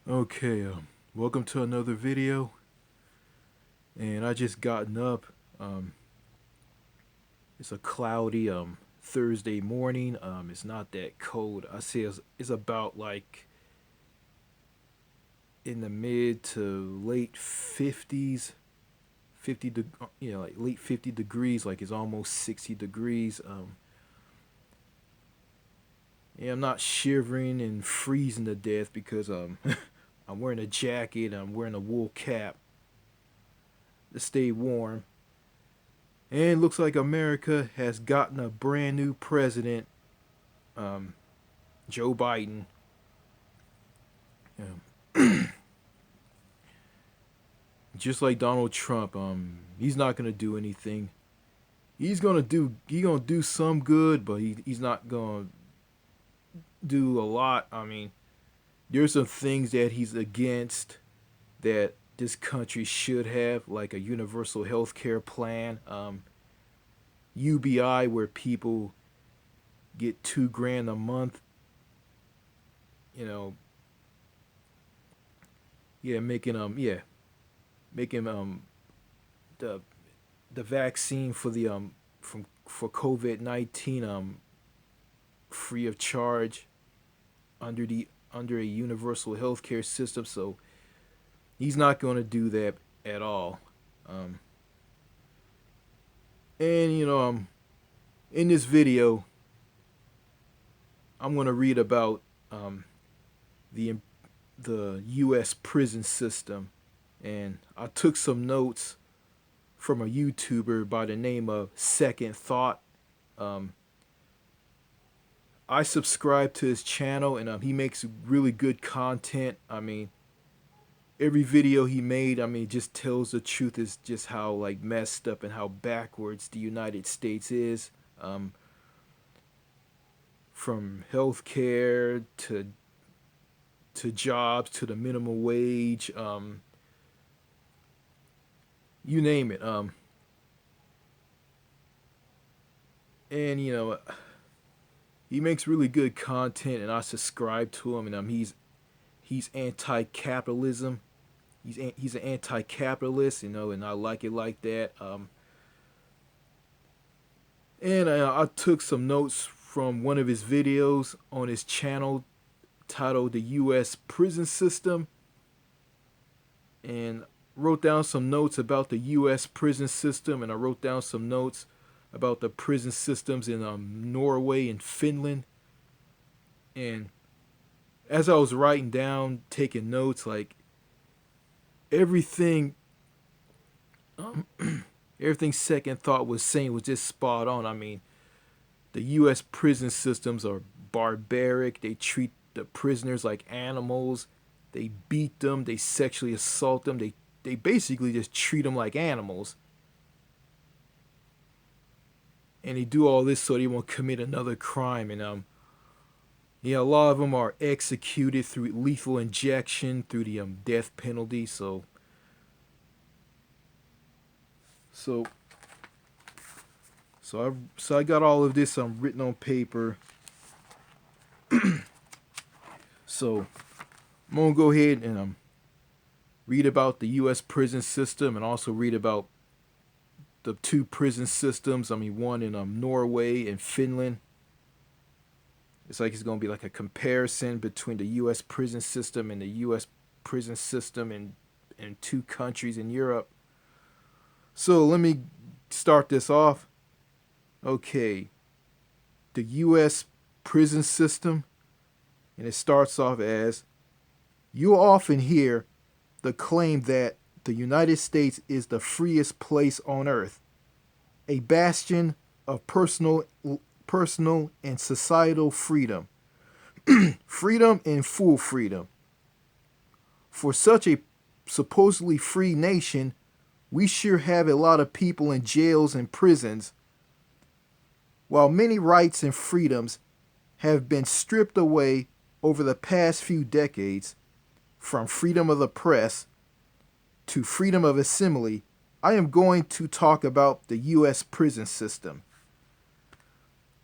Okay, welcome to another video. And I just gotten up. Um, it's a cloudy Thursday morning. It's not that cold. I say it's about like in the mid to late 50s, like late 50 degrees. Like it's almost 60 degrees. Yeah, I'm not shivering and freezing to death because I'm wearing a jacket. I'm wearing a wool cap to stay warm. And it looks like America has gotten a brand new president, um, Joe Biden. Just like Donald Trump, he's not gonna do anything. He gonna do some good, but he's not gonna do a lot. I mean, there's some things that he's against that this country should have, like a universal health care plan, UBI, where people get 2 grand a month. You know, yeah, making the the vaccine for the for COVID-19 free of charge under a universal healthcare system. So he's not going to do that at all. Um, and in this video, I'm going to read about the the U.S. prison system, and I took some notes from a YouTuber by the name of Second Thought. Um, I subscribe to his channel, and he makes really good content. I mean, every video he made, I mean, just tells the truth. Is just how like messed up and how backwards the United States is. From healthcare to jobs to the minimum wage, you name it. And he makes really good content, and I subscribe to him. And he's anti-capitalism. He's an anti-capitalist, and I like it like that. And I took some notes from one of his videos on his channel titled "The U.S. Prison System," and wrote down some notes about the U.S. prison system, and I wrote down some notes about the prison systems in Norway and Finland. And as I was writing down, taking notes, like everything, um, everything Second Thought was saying was just spot on. I mean, the U.S. prison systems are barbaric. They treat the prisoners like animals. They beat them. They sexually assault them. They basically just treat them like animals. And they do all this so they won't commit another crime. And yeah, a lot of them are executed through lethal injection, through the death penalty. So I got all of this written on paper. So I'm gonna go ahead and read about the U.S. prison system, and also read about the two prison systems. I mean, one in Norway and Finland. It's gonna be like a comparison between the U.S. prison system and the U.S. prison system in two countries in Europe. So let me start this off. Okay, the U.S. prison system, and it starts off as, you'll often hear the claim that the United States is the freest place on earth, a bastion of personal and societal freedom. Freedom and full freedom. For such a supposedly free nation, we sure have a lot of people in jails and prisons. While many rights and freedoms have been stripped away over the past few decades, from freedom of the press to freedom of assembly, I am going to talk about the U.S. prison system.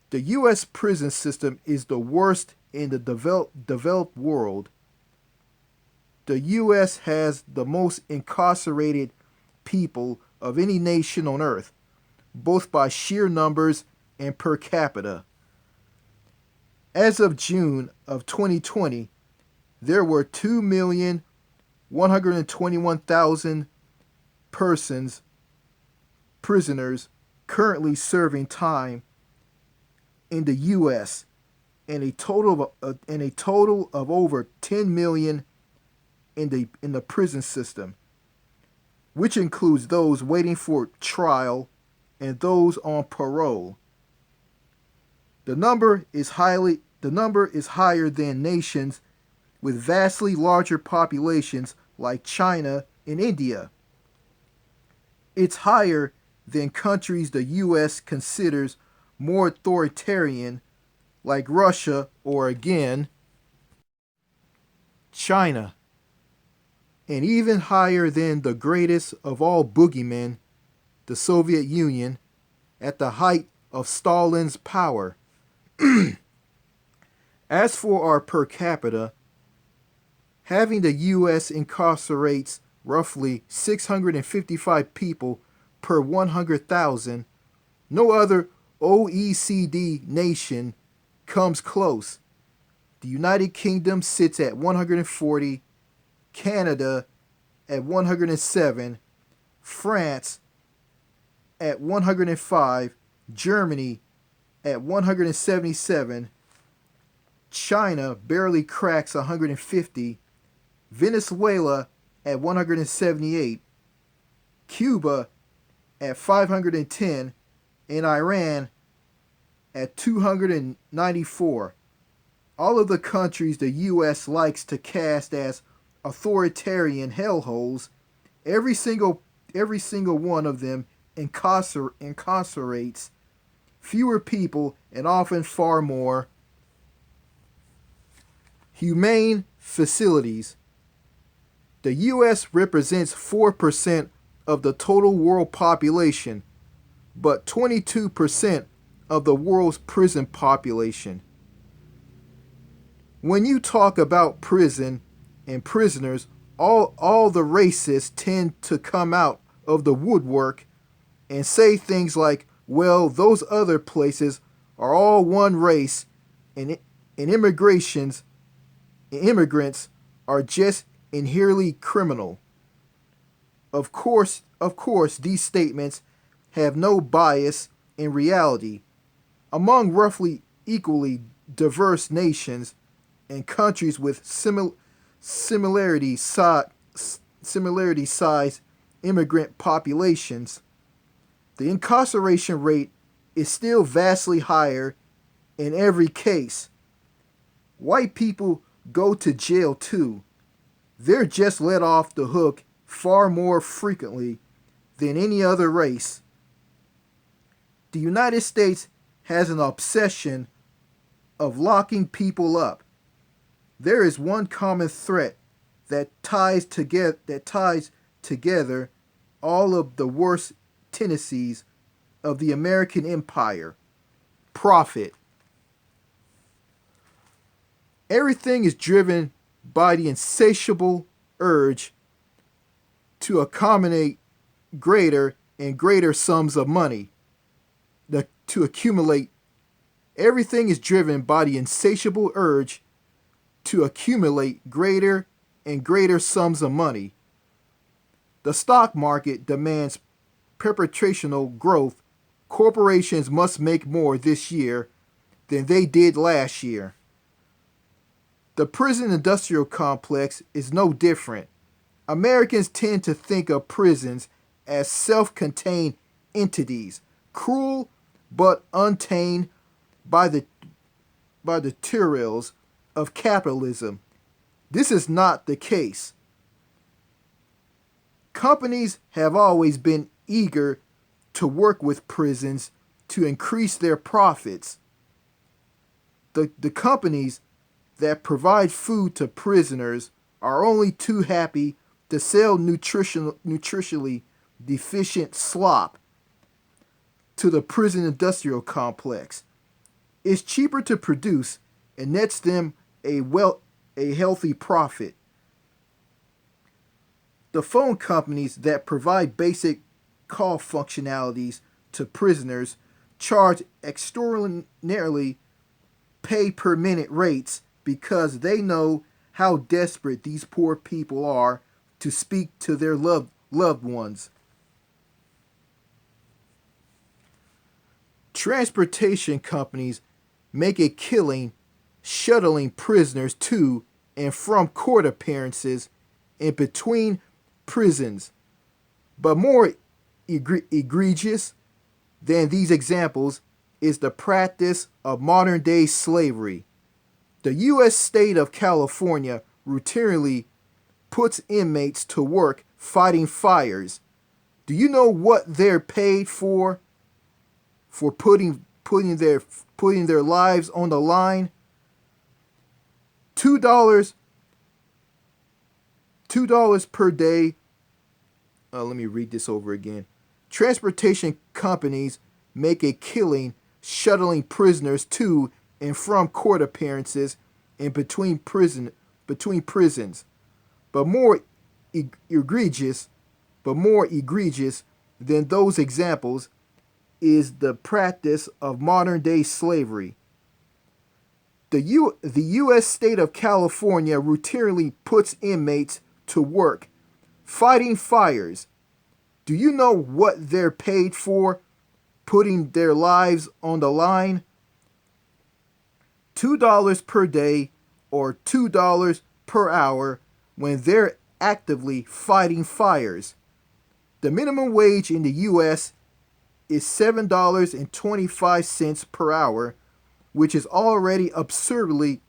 The U.S. prison system is the worst in the developed world. The U.S. has the most incarcerated people of any nation on earth, both by sheer numbers and per capita. As of June of 2020, there were 2,121,000 prisoners currently serving time in the U.S. and a total of over 10 million in the prison system, which includes those waiting for trial and those on parole. The number is higher than nations with vastly larger populations like China and India. It's higher than countries the U.S. considers more authoritarian, like Russia or, again, China, and even higher than the greatest of all boogeymen, the Soviet Union, at the height of Stalin's power. As for our per capita, having the U.S. incarcerates roughly 655 people per 100,000, no other OECD nation comes close. The United Kingdom sits at 140, Canada at 107, France at 105, Germany at 177, China barely cracks 150, Venezuela at 178, Cuba at 510, and Iran at 294. All of the countries the U.S. likes to cast as authoritarian hellholes, every single one of them incarcerates fewer people and often far more humane facilities. The U.S. represents 4% of the total world population, but 22% of the world's prison population. When you talk about prison and prisoners, all the racists tend to come out of the woodwork and say things like, well, those other places are all one race and immigrants are just inherently criminal. Of course, these statements have no bias in reality. Among roughly equally diverse nations and countries with similarity-sized immigrant populations, the incarceration rate is still vastly higher in every case. White people go to jail too. They're just let off the hook far more frequently than any other race. The United States has an obsession of locking people up. There is one common threat that ties together all of the worst tendencies of the American empire: profit. Everything is driven by the insatiable urge to accumulate greater and greater sums of money. Everything is driven by the insatiable urge to accumulate greater and greater sums of money. The stock market demands perpetual growth. Corporations must make more this year than they did last year. The prison industrial complex is no different. Americans tend to think of prisons as self-contained entities, cruel but untamed by the tyrannies of capitalism. This is not the case. Companies have always been eager to work with prisons to increase their profits. The companies that provide food to prisoners are only too happy to sell nutritionally deficient slop to the prison industrial complex. It's cheaper to produce and nets them a healthy profit. The phone companies that provide basic call functionalities to prisoners charge extraordinarily pay per minute rates because they know how desperate these poor people are to speak to their loved ones. Transportation companies make a killing shuttling prisoners to and from court appearances and between prisons. But more egregious than these examples is the practice of modern day slavery. The U.S. state of California routinely puts inmates to work fighting fires. Do you know what they're paid for? For putting their lives on the line? $2 per day. Let me read this over again. Transportation companies make a killing shuttling prisoners to and from court appearances and between prisons. But more egregious than those examples is the practice of modern day slavery. The U.S. state of California routinely puts inmates to work fighting fires. Do you know what they're paid for putting their lives on the line? $2 per day or $2 per hour when they're actively fighting fires. The minimum wage in the U.S. is $7.25 per hour, which is already absurdly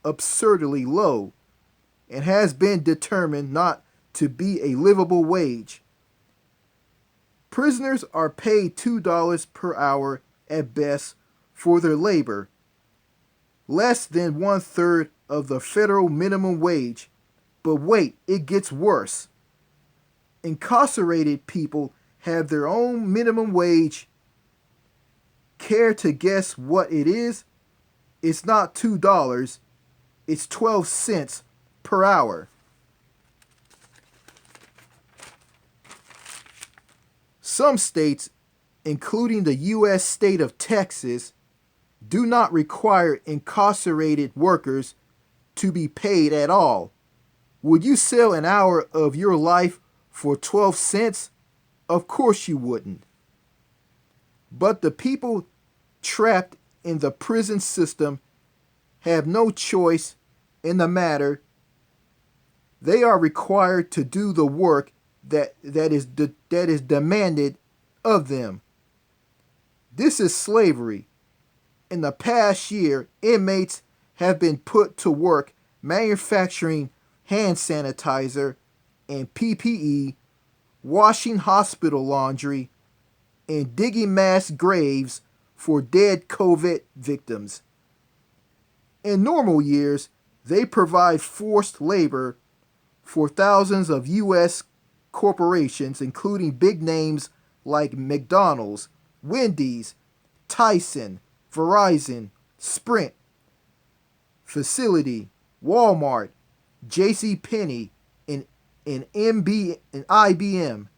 low and has been determined not to be a livable wage. Prisoners are paid $2 per hour at best for their labor, less than 1/3 of the federal minimum wage. But wait, it gets worse. Incarcerated people have their own minimum wage. Care to guess what it is? It's not $2, it's 12 cents per hour. Some states, including the U.S. state of Texas, do not require incarcerated workers to be paid at all. Would you sell an hour of your life for 12 cents? Of course you wouldn't. But the people trapped in the prison system have no choice in the matter. They are required to do the work that is demanded of them. This is slavery. In the past year, inmates have been put to work manufacturing hand sanitizer and PPE, washing hospital laundry, and digging mass graves for dead COVID victims. In normal years, they provide forced labor for thousands of U.S. corporations, including big names like McDonald's, Wendy's, Tyson, Verizon, Sprint, Facility, Walmart, JCPenney, and IBM.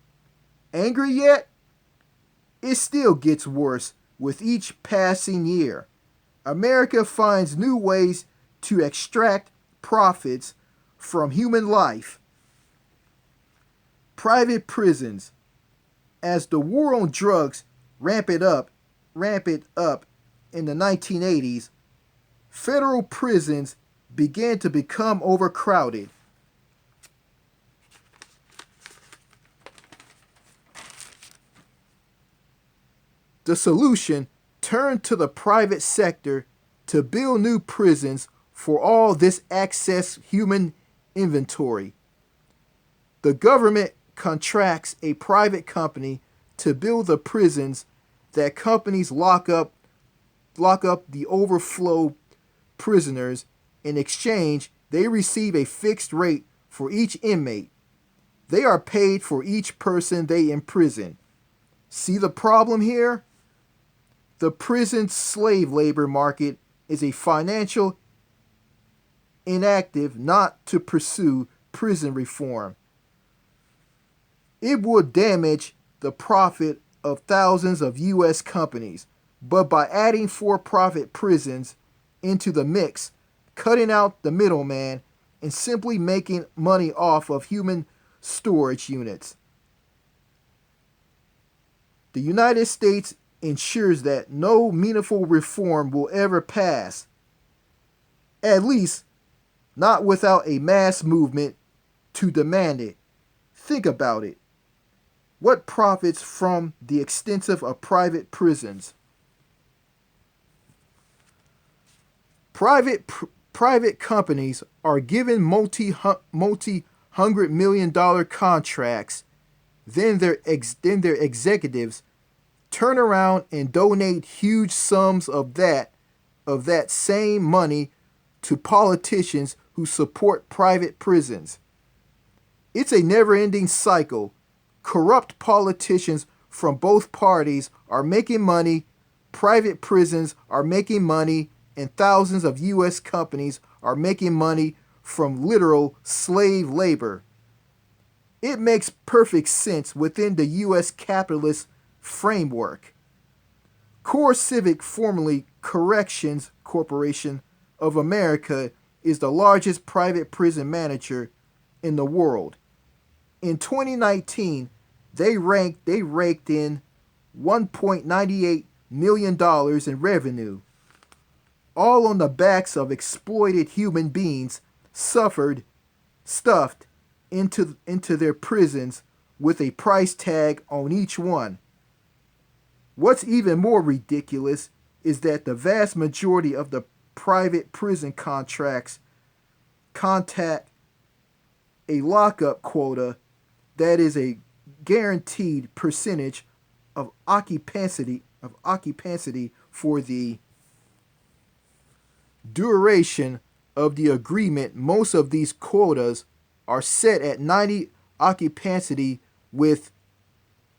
Angry yet? It still gets worse with each passing year. America finds new ways to extract profits from human life. Private prisons. As the war on drugs ramped up in the 1980s, federal prisons began to become overcrowded. The solution turned to the private sector to build new prisons for all this excess human inventory. The government contracts a private company to build the prisons that companies lock up the overflow prisoners. In exchange, they receive a fixed rate for each inmate. They are paid for each person they imprison. See the problem here? The prison slave labor market is a financial inactive not to pursue prison reform. It would damage the profit of thousands of U.S. companies, but by adding for profit prisons into the mix, cutting out the middleman, and simply making money off of human storage units, the United States ensures that no meaningful reform will ever pass, at least not without a mass movement to demand it. Think about it. What profits from the extensive of private prisons? Private companies are given multi-hundred-million-dollar contracts, then their executives turn around and donate huge sums of that same money to politicians who support private prisons. It's a never-ending cycle. Corrupt politicians from both parties are making money, private prisons are making money, and thousands of U.S. companies are making money from literal slave labor. It makes perfect sense within the U.S. capitalist framework. CoreCivic, formerly Corrections Corporation of America, is the largest private prison manager in the world. In 2019, they raked in $1.98 million in revenue, all on the backs of exploited human beings stuffed into their prisons with a price tag on each one. What's even more ridiculous is that the vast majority of the private prison contracts contact a lockup quota that is a guaranteed percentage of occupancy for the duration of the agreement. Most of these quotas are set at 90 occupancy, with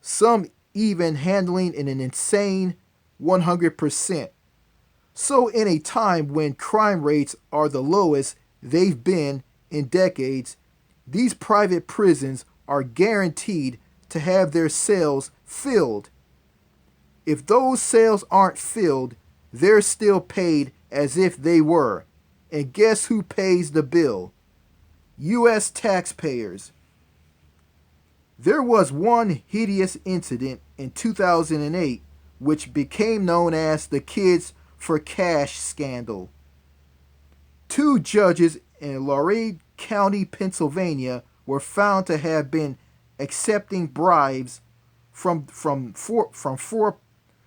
some even handling in an insane 100%. So in a time when crime rates are the lowest they've been in decades, these private prisons are guaranteed to have their cells filled. If those cells aren't filled, they're still paid as if they were. And guess who pays the bill? U.S. taxpayers. There was one hideous incident in 2008 which became known as the Kids for Cash scandal. Two judges in Lorraine County, Pennsylvania, were found to have been accepting bribes from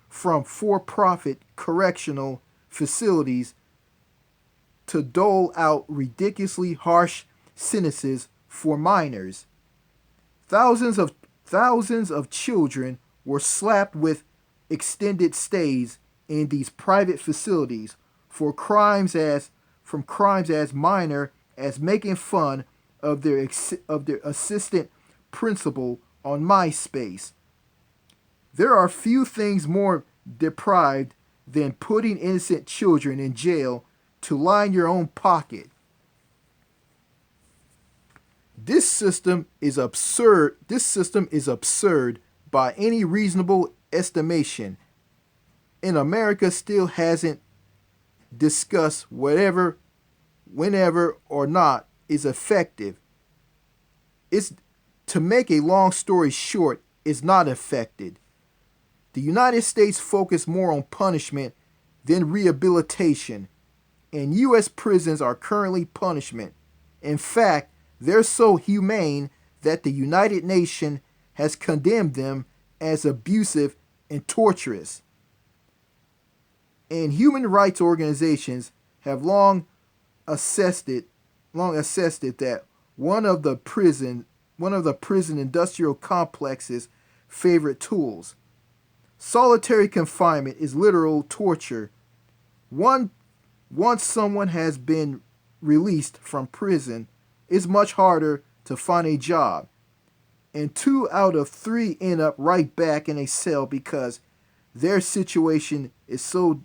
for-profit correctional facilities to dole out ridiculously harsh sentences for minors. Thousands of children were slapped with extended stays in these private facilities for crimes as minor as making fun of their assistant principal on MySpace. There are few things more deprived than putting innocent children in jail to line your own pocket. This system is absurd. This system is absurd by any reasonable estimation. And America still hasn't discussed whenever or not is effective. It's, to make a long story short, is not affected. The United States focus more on punishment than rehabilitation, and U.S. prisons are currently punishment. In fact, they're so humane that the United Nations has condemned them as abusive and torturous. And human rights organizations have long assessed it that one of the prison industrial complex's favorite tools. Solitary confinement is literal torture. Once someone has been released from prison, it's much harder to find a job. And 2 out of 3 end up right back in a cell because their situation is so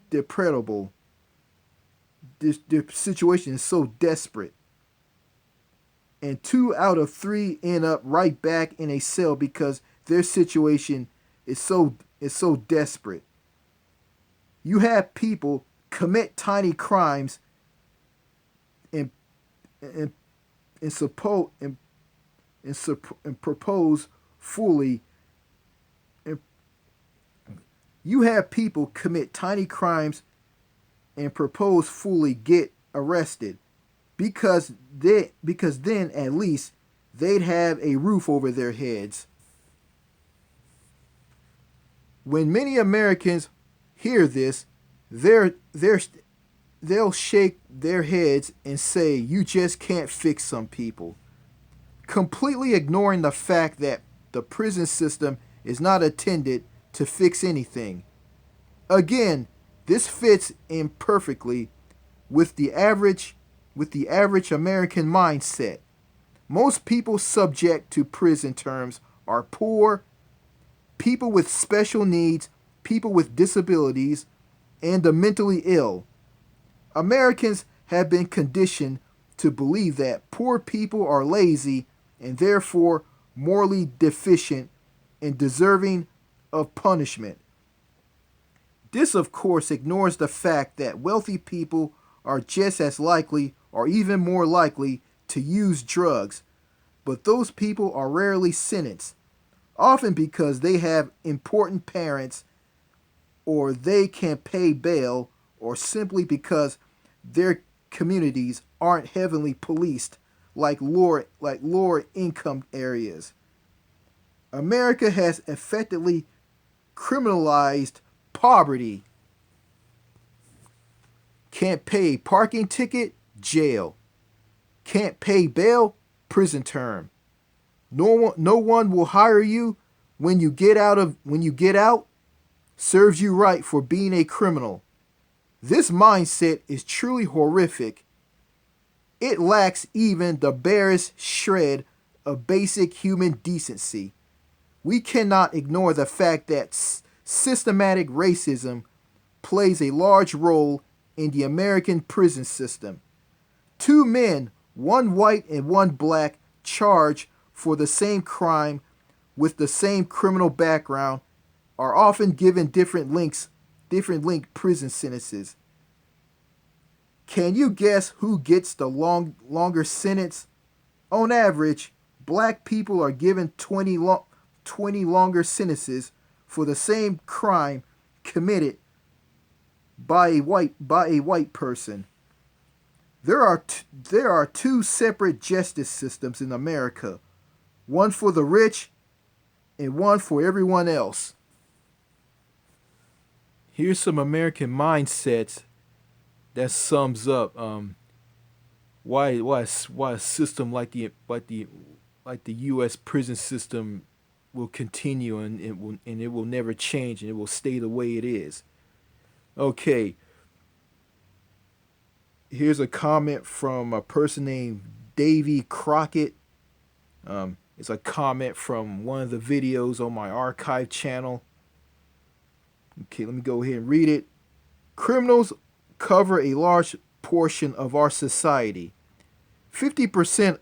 deplorable. Their situation is so desperate. and 2 out of 3 end up right back in a cell because their situation is so desperate. You have people commit tiny crimes and and and suppose and propose fully. And you have people commit tiny crimes and propose fully get arrested because then at least they'd have a roof over their heads. When many Americans hear this, they're they'll shake their heads and say, "You just can't fix some people," completely ignoring the fact that the prison system is not intended to fix anything. Again, this fits in perfectly with the average American mindset. Most people subject to prison terms are poor, people with special needs, people with disabilities, and the mentally ill. Americans have been conditioned to believe that poor people are lazy and therefore morally deficient and deserving of punishment. This, of course, ignores the fact that wealthy people are just as likely or even more likely to use drugs, but those people are rarely sentenced, often because they have important parents or they can pay bail or simply because their communities aren't heavily policed like lower income areas. America has effectively criminalized poverty. Can't pay a parking ticket, jail. Can't pay bail, prison term. No one will hire you when you get out, serves you right for being a criminal. This mindset is truly horrific. It lacks even the barest shred of basic human decency. We cannot ignore the fact that systematic racism plays a large role in the American prison system. Two men, one white and one black, charged for the same crime with the same criminal background, are often given different length prison sentences. Can you guess who gets the longer sentence? On average, black people are given 20 longer sentences for the same crime committed by a white person. There are two separate justice systems in America, one for the rich and one for everyone else. Here's some American mindsets that sums up why a system like the U.S. prison system will continue and it will never change and it will stay the way it is. Okay, here's a comment from a person named Davy Crockett. It's a comment from one of the videos on my archive channel. Okay, let me go ahead and read it. Criminals cover a large portion of our society. 50%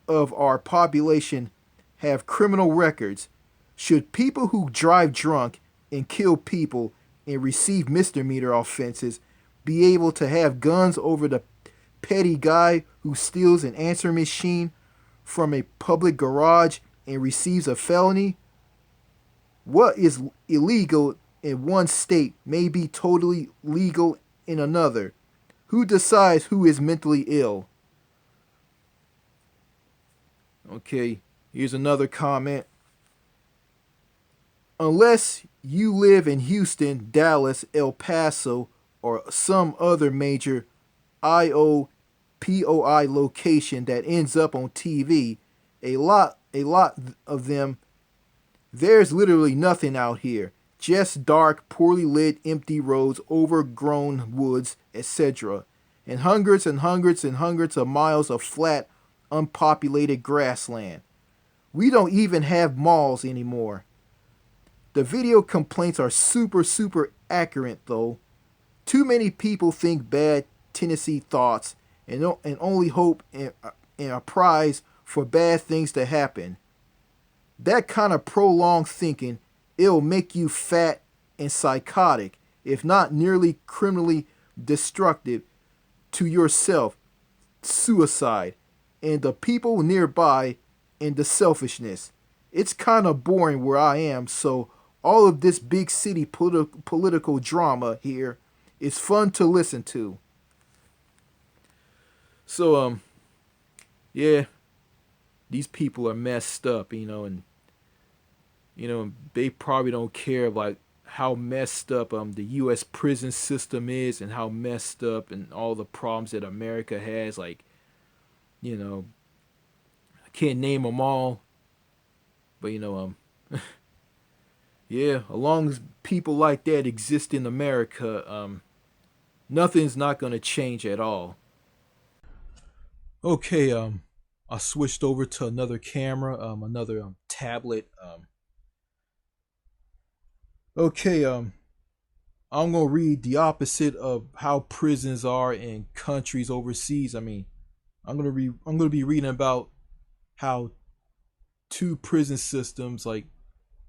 of our population have criminal records. Should people who drive drunk and kill people and receive misdemeanor offenses be able to have guns over the petty guy who steals an answering machine from a public garage and receives a felony? What is illegal in one state may be totally legal in another. Who decides who is mentally ill? Okay, here's another comment. Unless you live in Houston, Dallas, El Paso, or some other major IOPOI location that ends up on TV, a lot of them, there's literally nothing out here. Just dark, poorly lit, empty roads, overgrown woods, etc. And hundreds and hundreds of miles of flat, unpopulated grassland. We don't even have malls anymore. The video complaints are super accurate though. Too many people think bad Tennessee thoughts and only hope and a prize for bad things to happen. That kind of prolonged thinking, it'll make you fat and psychotic, if not nearly criminally destructive to yourself, suicide, and the people nearby, and the selfishness. It's kind of boring where I am, so all of this big city political drama here is fun to listen to. So, yeah, these people are messed up, and they probably don't care like how messed up the U.S. prison system is, and how messed up and all the problems that America has. Like, I can't name them all, but yeah, as long as people like that exist in America, nothing's not gonna change at all. Okay, I switched over to another camera, another tablet. Okay, I'm gonna read the opposite of how prisons are in countries overseas. I mean, I'm gonna be reading about how two prison systems, like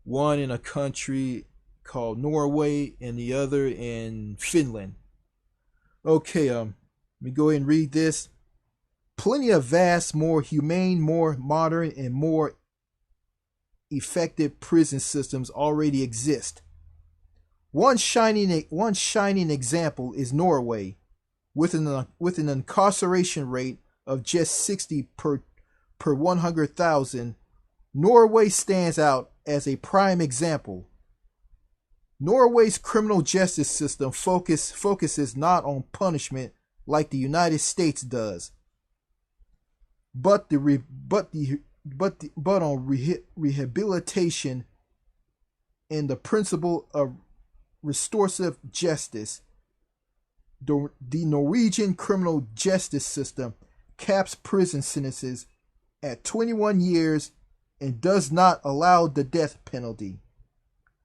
one in a country called Norway and the other in Finland. Okay, let me go ahead and read this. Plenty of vast, more humane, more modern, and more effective prison systems already exist. One shining example is Norway, with an incarceration rate of just 60 per 100,000. Norway stands out as a prime example. Norway's criminal justice system focuses not on punishment like the United States does, but on rehabilitation and the principle of restorative justice. The Norwegian criminal justice system caps prison sentences at 21 years and does not allow the death penalty.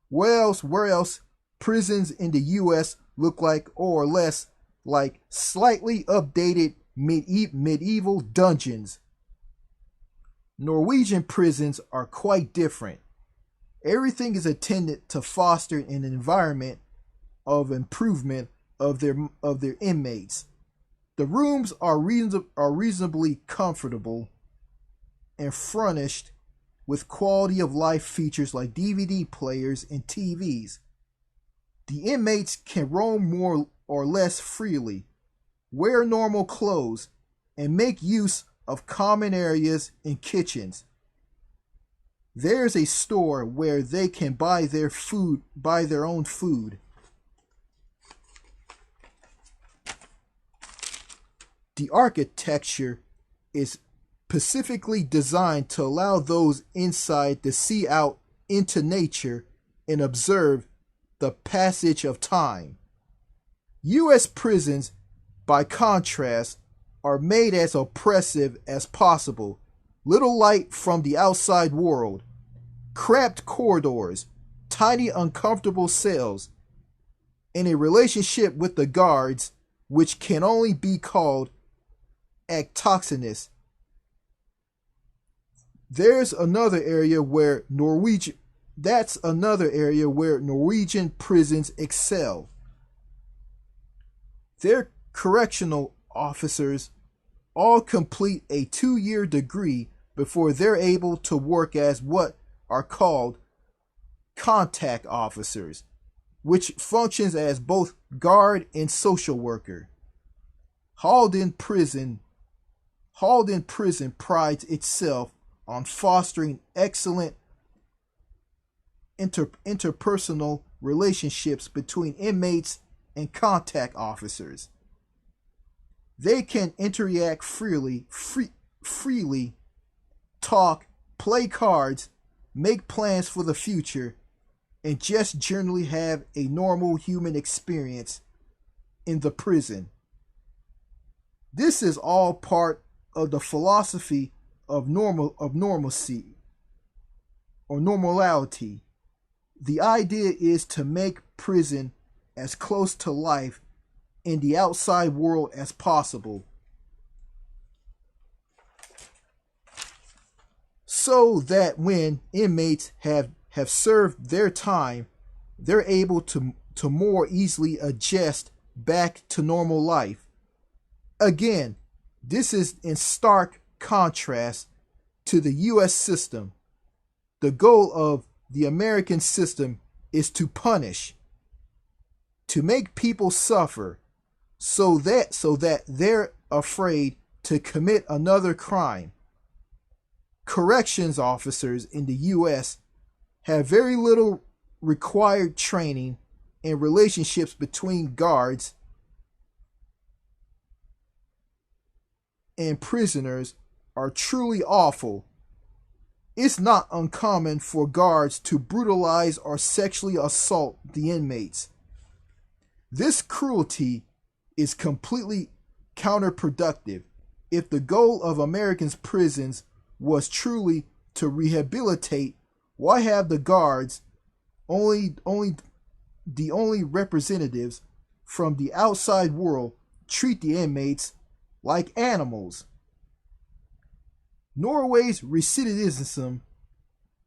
Where else prisons in the U.S. look like or less like slightly updated medieval dungeons. Norwegian prisons are quite different. Everything is intended to foster an environment of improvement of their inmates. The rooms are reasonably comfortable and furnished with quality of life features like DVD players and TVs. The inmates can roam more or less freely, wear normal clothes, and make use of common areas and kitchens. There's a store where they can buy their own food. The architecture is specifically designed to allow those inside to see out into nature and observe the passage of time. U.S. prisons, by contrast, are made as oppressive as possible. Little light from the outside world, cramped corridors, tiny uncomfortable cells, and a relationship with the guards which can only be called exogenous. That's another area where Norwegian prisons excel. Their correctional officers all complete a 2-year degree before they're able to work as what are called contact officers, which functions as both guard and social worker. Halden Prison prides itself on fostering excellent interpersonal relationships between inmates and contact officers. They can interact freely, talk, play cards, make plans for the future, and just generally have a normal human experience in the prison. This is all part of the philosophy of normalcy or normality. The idea is to make prison as close to life in the outside world as possible. so that when inmates have served their time, they're able to more easily adjust back to normal life. Again, this is in stark contrast to the U.S. system. The goal of the American system is to punish, to make people suffer, so that they're afraid to commit another crime. Corrections officers in the U.S. have very little required training, and relationships between guards and prisoners are truly awful. It's not uncommon for guards to brutalize or sexually assault the inmates. This cruelty is completely counterproductive. If the goal of Americans' prisons was truly to rehabilitate, why have the guards only representatives from the outside world treat the inmates like animals? Norway's recidivism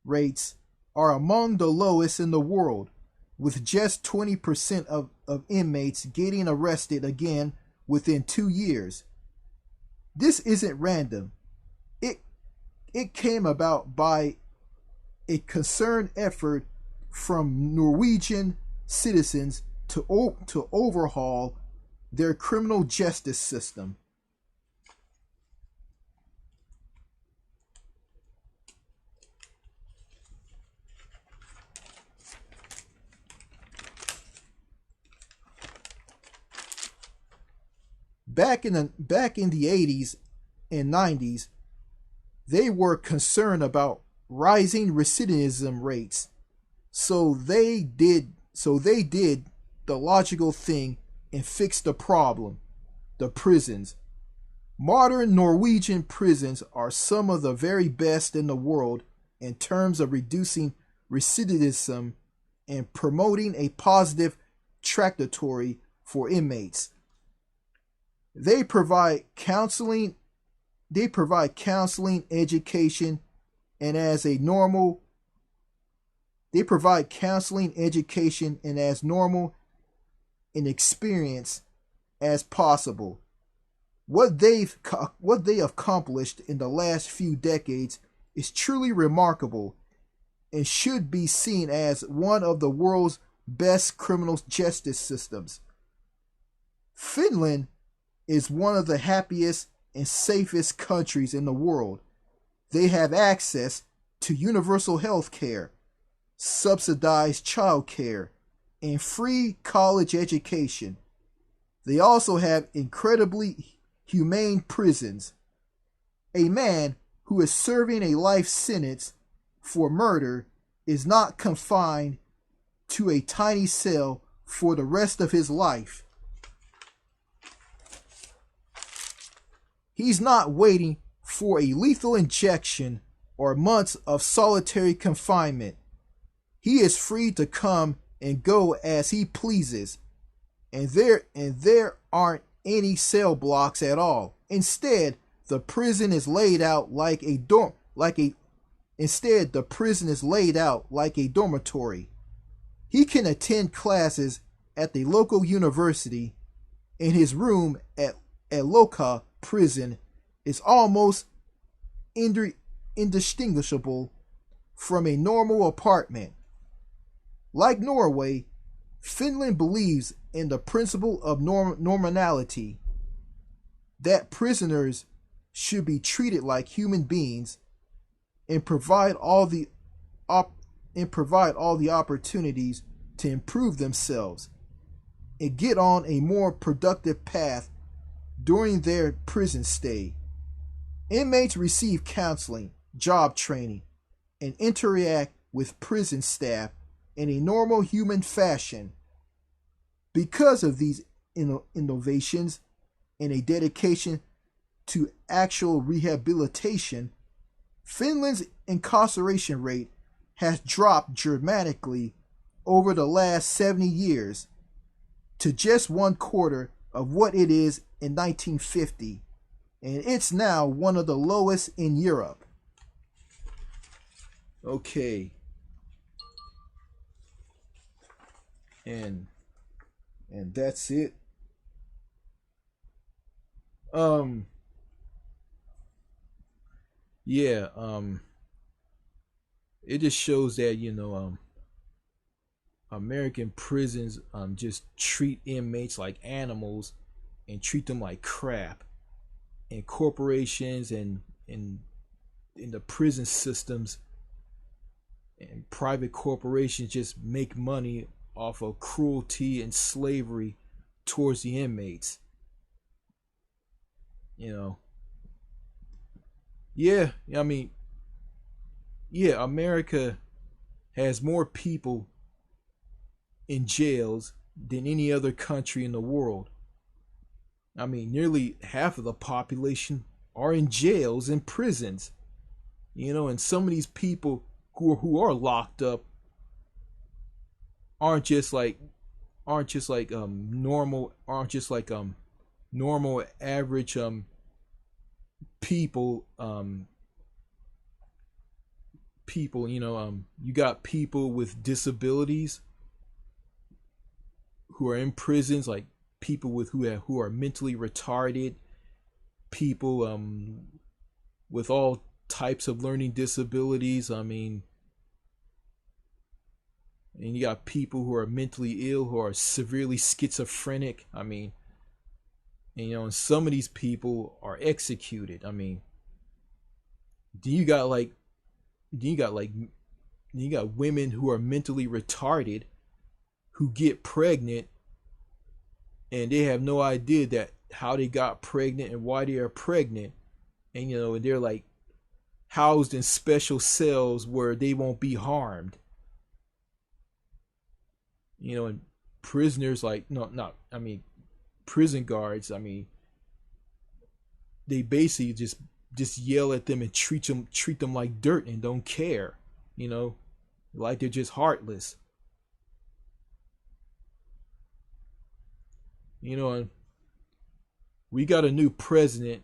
rates are among the lowest in the world, with just 20% of inmates getting arrested again within 2 years. This isn't random. It came about by a concerned effort from Norwegian citizens to overhaul their criminal justice system. Back in the 80s and 90s, they were concerned about rising recidivism rates. So they did the logical thing and fixed the problem: the prisons. Modern Norwegian prisons are some of the very best in the world in terms of reducing recidivism and promoting a positive trajectory for inmates. They provide counseling, education, and as normal an experience as possible. What they accomplished in the last few decades is truly remarkable and should be seen as one of the world's best criminal justice systems. Finland is one of the happiest and safest countries in the world. They have access to universal health care, subsidized child care, and free college education. They also have incredibly humane prisons. A man who is serving a life sentence for murder is not confined to a tiny cell for the rest of his life. He's not waiting for a lethal injection or months of solitary confinement. He is free to come and go as he pleases, and there aren't any cell blocks at all. Instead, the prison is laid out like a dormitory. He can attend classes at the local university, and his room at Loka prison is almost indistinguishable from a normal apartment. Like Norway, Finland believes in the principle of normality, that prisoners should be treated like human beings and provide all the opportunities to improve themselves and get on a more productive path during their prison stay. Inmates receive counseling, job training, and interact with prison staff in a normal human fashion. Because of these innovations and a dedication to actual rehabilitation, Finland's incarceration rate has dropped dramatically over the last 70 years to just 1/4 of what it is in 1950, and it's now one of the lowest in Europe. Okay, and that's it. Um, yeah. It just shows that American prisons just treat inmates like animals and treat them like crap. And corporations and in the prison systems and private corporations just make money off of cruelty and slavery towards the inmates. You know, yeah, I mean, yeah, America has more people in jails than any other country in the world. I mean, nearly half of the population are in jails and prisons. And some of these people who are locked up aren't just like normal average people people. You got people with disabilities who are in prisons, like people who are mentally retarded, people with all types of learning disabilities. I mean, and you got people who are mentally ill, who are severely schizophrenic. I mean, and some of these people are executed. I mean, then you got like then you got like you got women who are mentally retarded who get pregnant and they have no idea that how they got pregnant and why they are pregnant. And they're like housed in special cells where they won't be harmed. And prisoners, like, no, not I mean prison guards, I mean, they basically just yell at them and treat them like dirt and don't care. you know like they're just heartless. And we got a new president,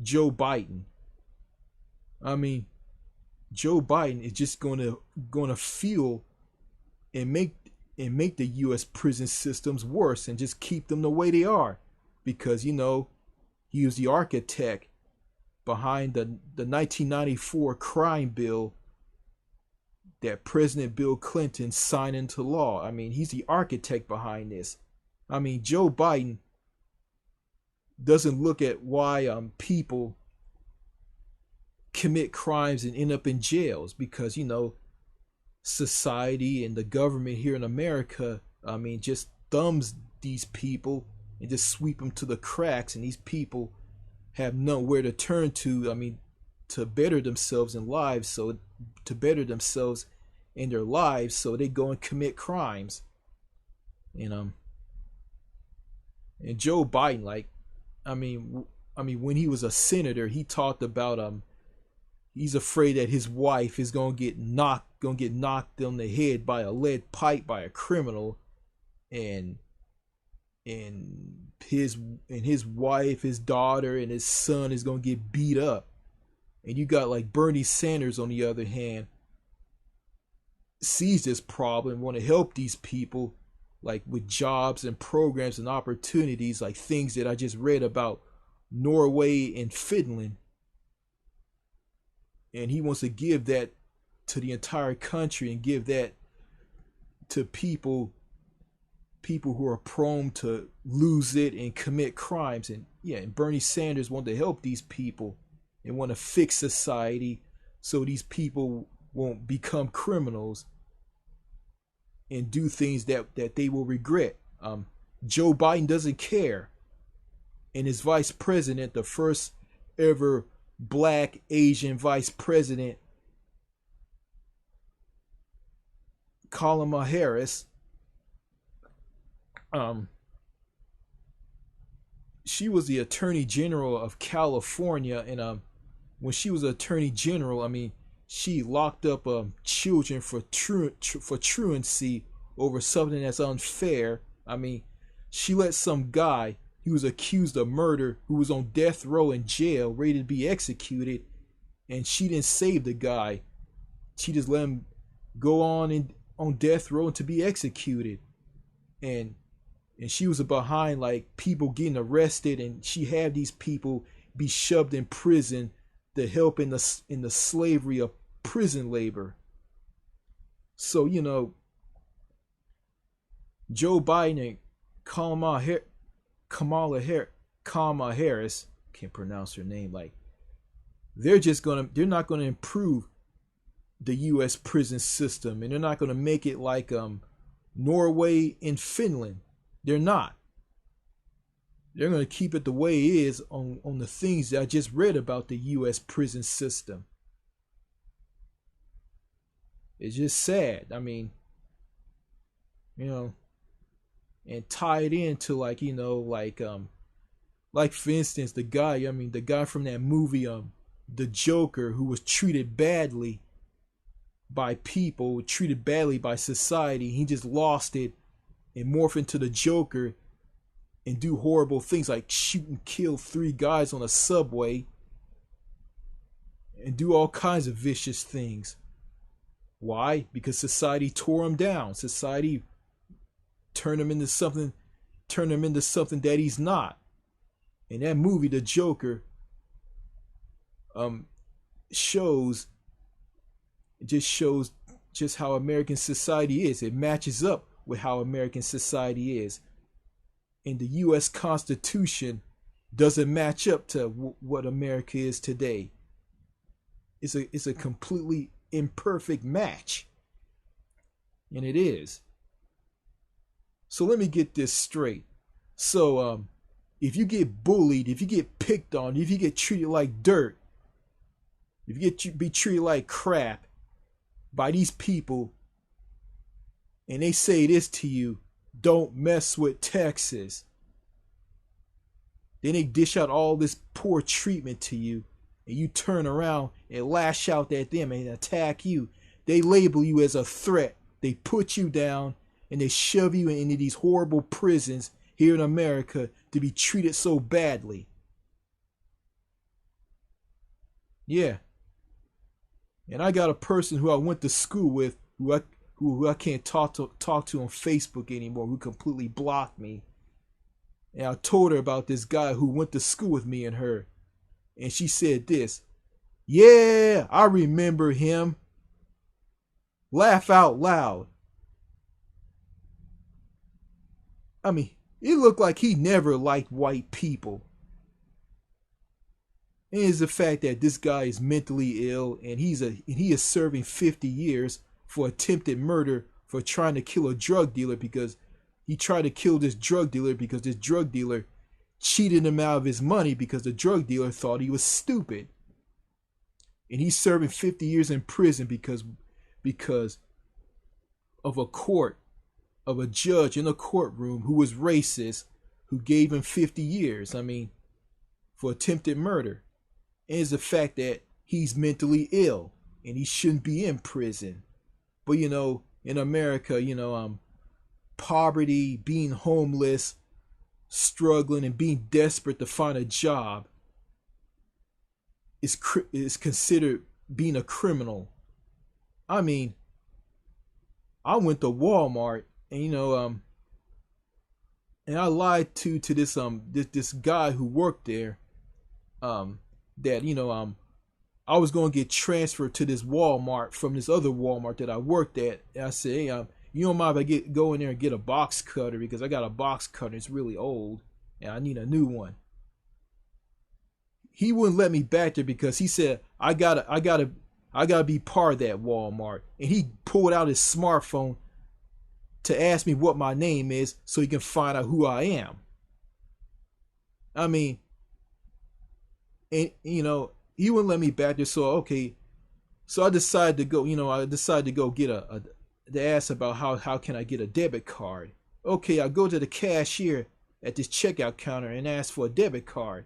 Joe Biden. I mean, Joe Biden is just gonna fuel and make the U.S. prison systems worse and just keep them the way they are, because he was the architect behind the 1994 crime bill that President Bill Clinton signed into law. I mean, he's the architect behind this. I mean, Joe Biden doesn't look at why people commit crimes and end up in jails, because society and the government here in America, I mean, just thumbs these people and just sweep them to the cracks, and these people have nowhere to turn to. I mean, to better themselves in lives, so to better themselves in their lives, so they go and commit crimes. And Joe Biden, like, I mean, when he was a senator, he talked about he's afraid that his wife is gonna get knocked on the head by a lead pipe by a criminal, and his wife, his daughter, and his son is gonna get beat up. And you got like Bernie Sanders on the other hand, sees this problem, want to help these people, like with jobs and programs and opportunities, like things that I just read about Norway and Finland. And he wants to give that to the entire country and give that to people who are prone to lose it and commit crimes. And Bernie Sanders wanted to help these people and want to fix society so these people won't become criminals and do things that they will regret. Joe Biden doesn't care, and his vice president, the first ever black Asian vice president, Kamala Harris, she was the attorney general of California. And when she was attorney general, I mean, she locked up children for truancy over something that's unfair. I mean, she let some guy who was accused of murder, who was on death row in jail, ready to be executed, and she didn't save the guy. she just let him go on death row and to be executed. And she was behind like people getting arrested, and she had these people be shoved in prison to help in the slavery of prison labor. So Joe Biden and Kamala Harris, can't pronounce her name, like they're not gonna improve the U.S. prison system, and they're not gonna make it like Norway and Finland. They're not. They're gonna keep it the way it is on the things that I just read about the U.S. prison system. It's just sad. I mean, and tie it into like for instance the guy from that movie the Joker, who was treated badly by people, treated badly by society. He just lost it and morph into the Joker and do horrible things like shoot and kill 3 guys on a subway and do all kinds of vicious things. Why? Because society tore him down. Society turned him into something that he's not. In that movie, the Joker shows just how American society is. It matches up with how American society is. And the U.S. Constitution doesn't match up to what America is today. It's a completely imperfect match. And it is. So let me get this straight. So if you get bullied, if you get picked on, if you get treated like dirt, if you be treated like crap by these people, and they say this to you, don't mess with Texas. Then they dish out all this poor treatment to you, and you turn around and lash out at them and attack you. They label you as a threat. They put you down and they shove you into these horrible prisons here in America to be treated so badly. Yeah. And I got a person who I went to school with who I can't talk to on Facebook anymore, who completely blocked me. And I told her about this guy who went to school with me and her. And she said this: "Yeah, I remember him." Laugh out loud. I mean, it looked like he never liked white people. And it's the fact that this guy is mentally ill, and he is serving 50 years for attempted murder for trying to kill a drug dealer, because he tried to kill this drug dealer because this drug dealer cheated him out of his money because the drug dealer thought he was stupid. And he's serving 50 years in prison because of a judge in a courtroom who was racist, who gave him 50 years, for attempted murder. And it's the fact that he's mentally ill and he shouldn't be in prison. But in America, poverty, being homeless, struggling, and being desperate to find a job is considered being a criminal. I went to Walmart and and I lied to this guy who worked there, that I was going to get transferred to this Walmart from this other Walmart that I worked at. And I said, "Hey, you don't mind if I go in there and get a box cutter, because I got a box cutter, it's really old and I need a new one." He wouldn't let me back there because he said I gotta be part of that Walmart. And he pulled out his smartphone to ask me what my name is so he can find out who I am. And he wouldn't let me back there. So okay, so I decided to go. Get to ask about how can I get a debit card. Okay, I go to the cashier at this checkout counter and ask for a debit card.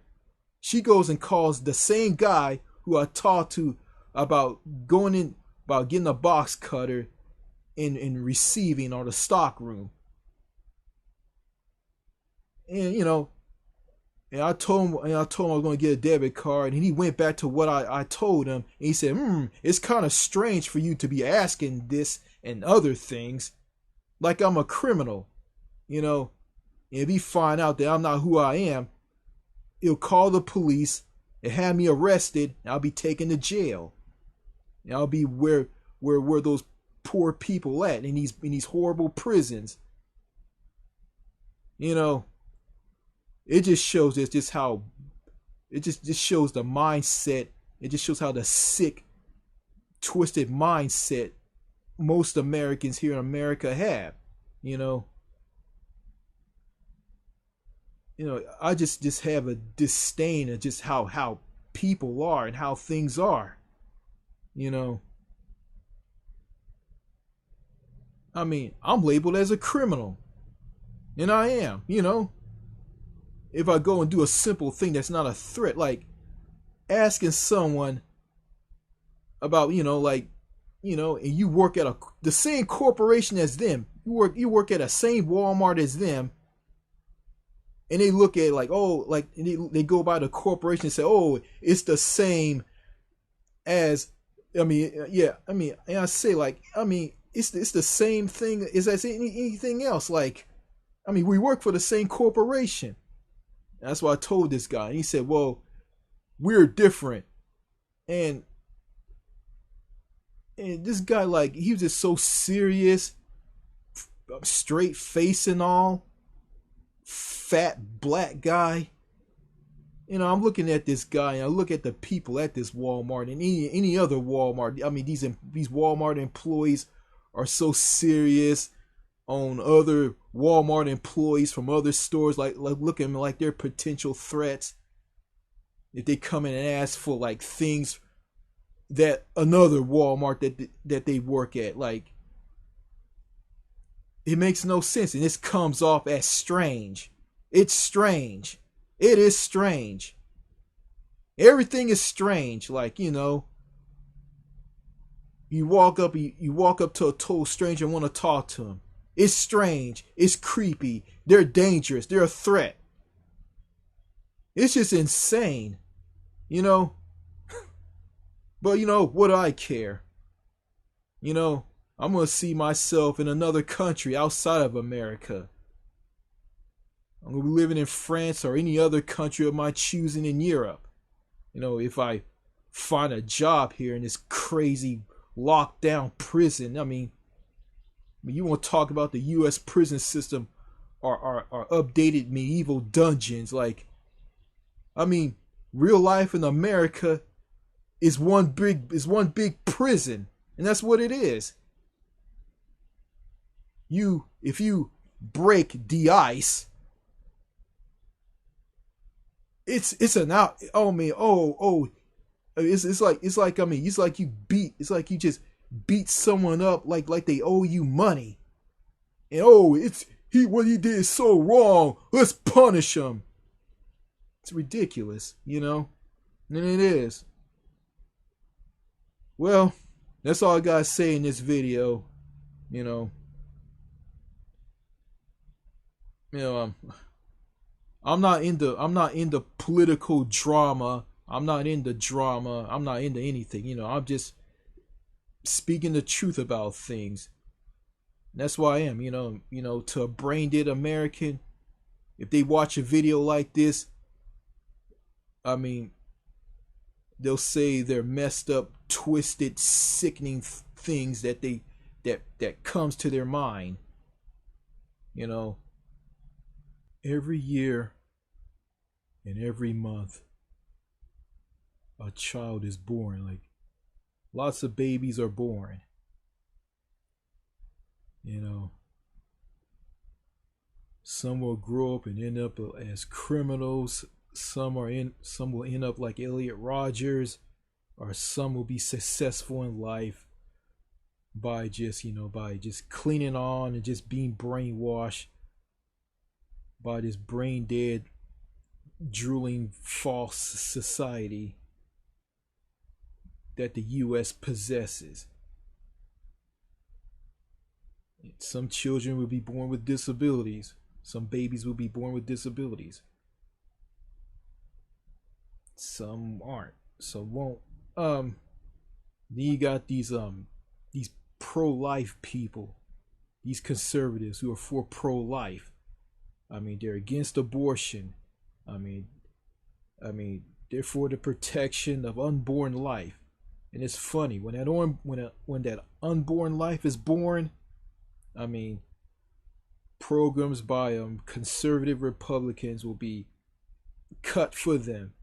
She goes and calls the same guy who I talked to about getting a box cutter in receiving or the stock room. And and I told him I was gonna get a debit card, and he went back to what I told him, and he said, it's kind of strange for you to be asking this and other things, like I'm a criminal, you know. And if he find out that I'm not who I am, he'll call the police and have me arrested, and I'll be taken to jail. And I'll be where those poor people at in these horrible prisons. You know, it just shows us just how it just shows the mindset. It just shows how the sick, twisted mindset most Americans here in America have. You know, I just have a disdain of just how people are and how things are. You know, I mean, I'm labeled as a criminal, and I am. You know, if I go and do a simple thing that's not a threat, like asking someone about, and you work at the same corporation as them. You work at the same Walmart as them, and they look at it like, oh, like they go by the corporation and say, oh, it's the same as, yeah, and I say like, it's the same thing as anything else. Like, we work for the same corporation. And that's what I told this guy. And he said, well, we're different. And this guy, like, he was just so serious, straight face and all, fat black guy. I'm looking at this guy, and I look at the people at this Walmart and any other Walmart. These Walmart employees are so serious on other Walmart employees from other stores, like looking like they're potential threats if they come in and ask for like things that another Walmart that they work at. Like, it makes no sense, and this comes off as strange. It's strange. It is strange. Everything is strange. Like, you walk up to a total stranger and want to talk to him. It's strange. It's creepy. They're dangerous. They're a threat. It's just insane. But what do I care? I'm going to see myself in another country outside of America. I'm going to be living in France or any other country of my choosing in Europe. If I find a job here in this crazy lockdown prison, you want to talk about the U.S. prison system or updated medieval dungeons. Like, real life in America is one big prison, and that's what it is. If you break the ice, it's an out. It's like you just beat someone up like they owe you money, and what he did is so wrong. Let's punish him. It's ridiculous, and it is. Well, that's all I gotta say in this video. You know, I'm not into political drama. I'm not into drama. I'm not into anything. I'm just speaking the truth about things. That's why I am. To a brain dead American, if they watch a video like this, they'll say they're messed up, twisted, sickening things that comes to their mind. Every year and every month, a child is born. Like, lots of babies are born. Some will grow up and end up as criminals. Some will end up like Elliot Rodgers, or some will be successful in life by just cleaning on and just being brainwashed by this brain dead, drooling, false society that the U.S. possesses. Some children will be born with disabilities. Some babies will be born with disabilities. Some aren't. Some won't. Um, then you got these pro-life people, these conservatives who are for pro-life. I mean, they're against abortion. I mean, I mean, they're for the protection of unborn life. And it's funny when when that unborn life is born. I mean, programs by conservative Republicans will be cut for them.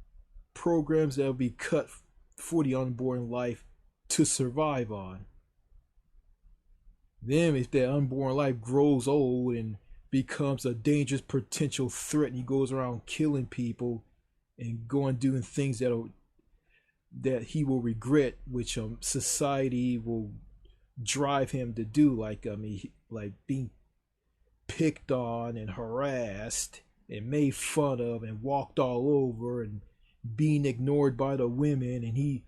Programs that will be cut for the unborn life to survive on. Then, if that unborn life grows old and becomes a dangerous potential threat, and he goes around killing people and going doing things that he will regret, which society will drive him to do, like like being picked on and harassed and made fun of and walked all over and being ignored by the women, and he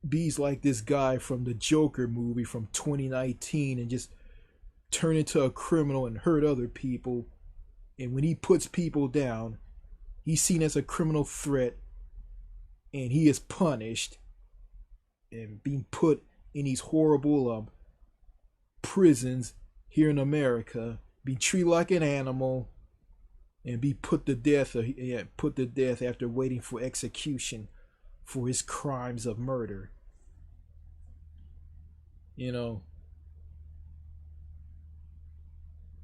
be's like this guy from the Joker movie from 2019 and just turn into a criminal and hurt other people. And when he puts people down, he's seen as a criminal threat, and he is punished and being put in these horrible prisons here in America, be treated like an animal, and be put to death. Put to death after waiting for execution for his crimes of murder. You know,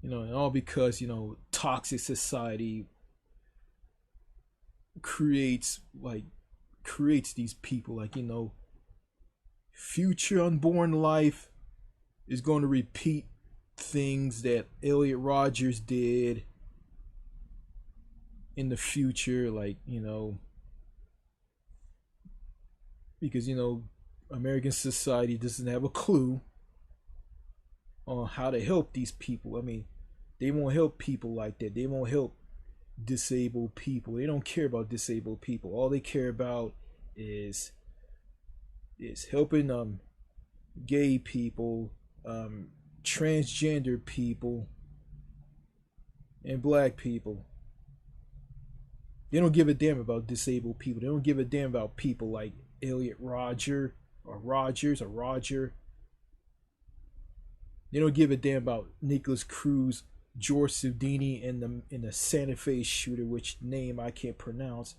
and all because toxic society creates these people, like future unborn life is going to repeat things that Elliot Rogers did in the future, like because American society doesn't have a clue on how to help these people. I mean, they won't help people like that. They won't help disabled people. They don't care about disabled people. All they care about is helping gay people, transgender people, and black people. They don't give a damn about disabled people. They don't give a damn about people like Elliot Roger or Rogers or Roger. They don't give a damn about Nicholas Cruz, George Sudini, and the Santa Fe shooter, which name I can't pronounce.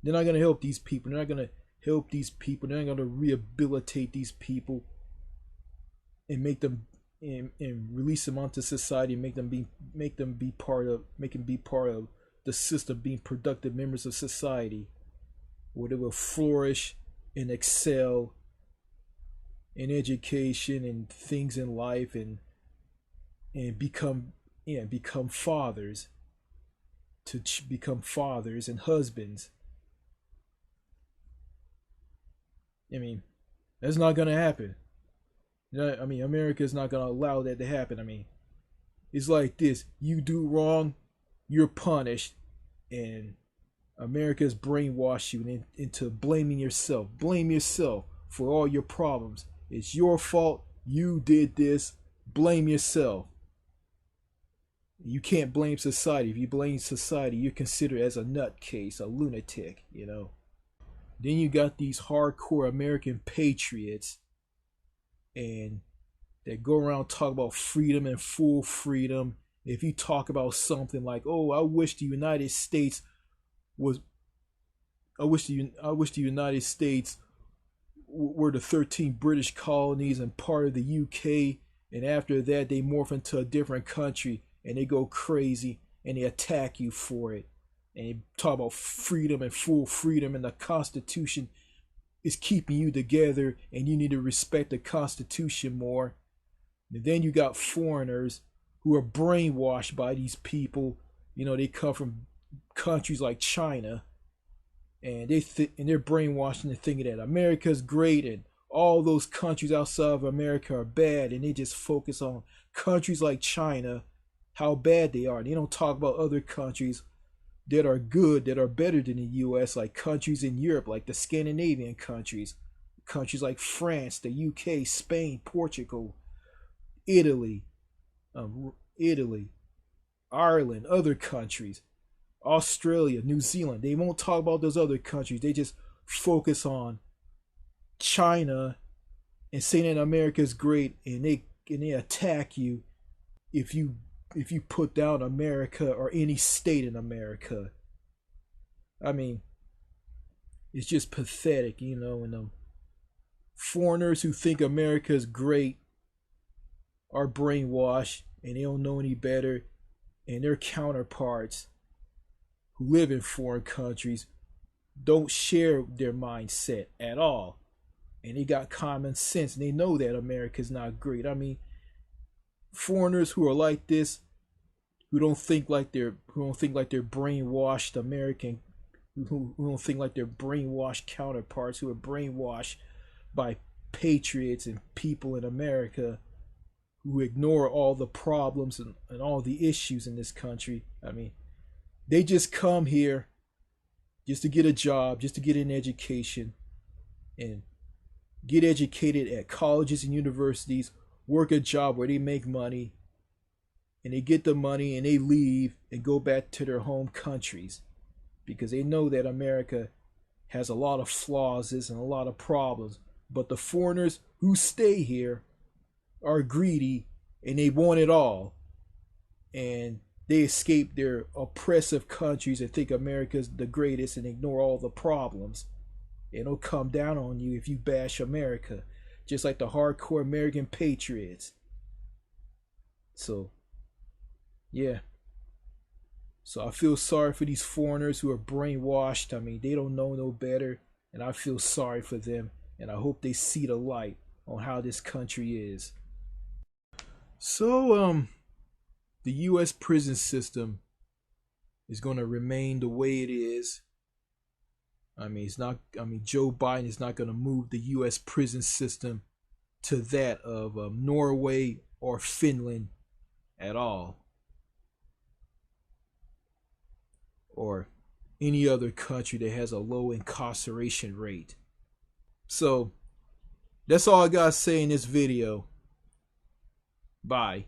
They're not gonna help these people. They're not gonna help these people. They're not gonna rehabilitate these people and make them and release them onto society and make them be part of the system, being productive members of society, where they will flourish and excel in education and things in life, and become fathers, become fathers and husbands. I mean, that's not gonna happen. I mean, America is not gonna allow that to happen. I mean, it's like this: you do wrong, you're punished, and America's brainwashed you into blaming yourself. Blame yourself for all your problems. It's your fault. You did this. Blame yourself. You can't blame society. If you blame society, you're considered as a nutcase, a lunatic. Then you got these hardcore American patriots, and that go around talk about freedom and full freedom. If you talk about something like, "Oh, I wish the United States was," I wish the United States were the 13 British colonies and part of the UK, and after that they morph into a different country, and they go crazy and they attack you for it, and they talk about freedom and full freedom, and the Constitution is keeping you together, and you need to respect the Constitution more. And then you got foreigners who are brainwashed by these people. They come from countries like China, and they're brainwashed into thinking that America's great and all those countries outside of America are bad, and they just focus on countries like China, how bad they are. And they don't talk about other countries that are good, that are better than the US, like countries in Europe, like the Scandinavian countries, countries like France, the UK, Spain, Portugal, Italy, Italy, Ireland, other countries. Australia, New Zealand. They won't talk about those other countries. They just focus on China and saying that America is great, and they attack you if you put down America or any state in America. I mean, it's just pathetic, you know. And foreigners who think America is great are brainwashed, and they don't know any better. And their counterparts who live in foreign countries don't share their mindset at all. And they got common sense, and they know that America's not great. I mean, foreigners who are like this, who don't think like they're brainwashed American, who don't think like they're brainwashed counterparts, who are brainwashed by patriots and people in America, who ignore all the problems and all the issues in this country. I mean, they just come here just to get a job, just to get an education, and get educated at colleges and universities, work a job where they make money, and they get the money and they leave and go back to their home countries, because they know that America has a lot of flaws and a lot of problems. But the foreigners who stay here are greedy, and they want it all, and they escape their oppressive countries and think America's the greatest and ignore all the problems. It'll come down on you if you bash America, just like the hardcore American patriots. So, yeah. So I feel sorry for these foreigners who are brainwashed. I mean, they don't know no better, and I feel sorry for them, and I hope they see the light on how this country is. So, the U.S. prison system is going to remain the way it is. I mean, Joe Biden is not going to move the U.S. prison system to that of Norway or Finland at all, or any other country that has a low incarceration rate. So, that's all I got to say in this video. Bye.